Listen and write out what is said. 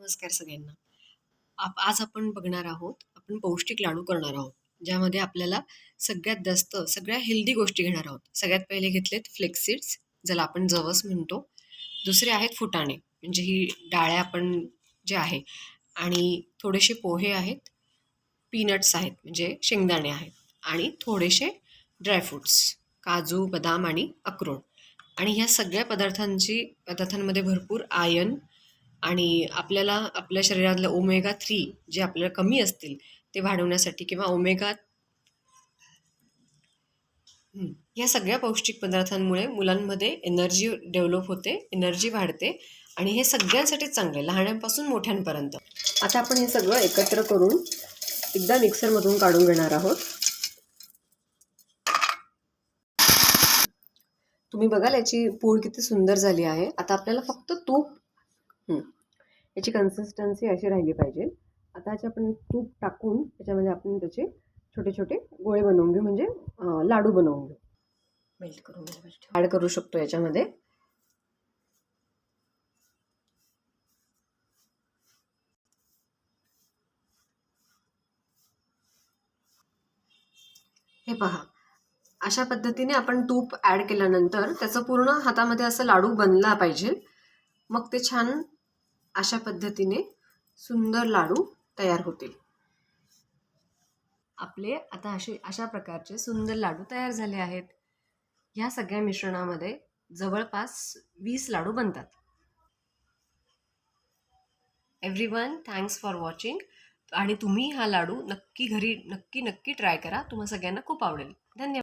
नमस्कार सगळ्यांना. आज आपण बघणार आहोत, आपण पौष्टिक लाडू करणार आहोत, ज्यामध्ये आपल्याला सगळ्यात जास्त सगळ्या हेल्दी गोष्टी घेणार आहोत. सगळ्यात पहिले घेतलेत फ्लेक्स सीड्स, ज्याला आपण जवस म्हणतो. दुसरे आहेत फुटाणे, म्हणजे ही डाळ्या आपण जे आहे, आणि थोडेसे पोहे आहेत, पीनट्स आहेत म्हणजे शेंगदाणे आहेत, आणि थोडेसे ड्रायफ्रुट्स, काजू, बदाम आणि अक्रोड. आणि ह्या सगळ्या पदार्थांमध्ये भरपूर आयर्न आणि आपल्याला आपल्या शरीरातलं ओमेगा 3 जे आपल्याला कमी असतील ते वाढवण्यासाठी, किंवा या सगळ्या पौष्टिक पदार्थांमुळे मुलांमध्ये एनर्जी डेव्हलप होते, एनर्जी वाढते, आणि हे सगळ्यांसाठी चांगलं आहे, लहानांपासून मोठ्यांपर्यंत. आता आपण हे सगळं एकत्र करून एकदा मिक्सरमधून काढून घेणार आहोत. तुम्ही बघाल याची पूड किती सुंदर झाली आहे. आता आपल्याला फक्त तूप, याची कन्सिस्टन्सी अशी राहिली पाहिजे. आता याचे आपण तूप टाकून त्याच्यामध्ये आपण त्याचे छोटे छोटे गोळे बनवून घेऊ, म्हणजे लाडू बनवून घेऊ. मेल्ट करून ॲड करू शकतो याच्यामध्ये. हे पहा, अशा पद्धतीने आपण तूप ॲड केल्यानंतर त्याचं पूर्ण हातामध्ये असं लाडू बनला पाहिजे. मग ते छान अशा पद्धतीने सुंदर लाडू तयार होतील. आपले आता अशा प्रकारचे सुंदर लाडू तयार झाले आहेत. ह्या सगळ्या मिश्रणामध्ये जवळपास 20 लाडू बनतात. Everyone, thanks for watching. आणि तुम्ही हा लाडू नक्की घरी नक्की ट्राय करा. तुम्हाला सगळ्यांना खूप आवडेल. धन्यवाद.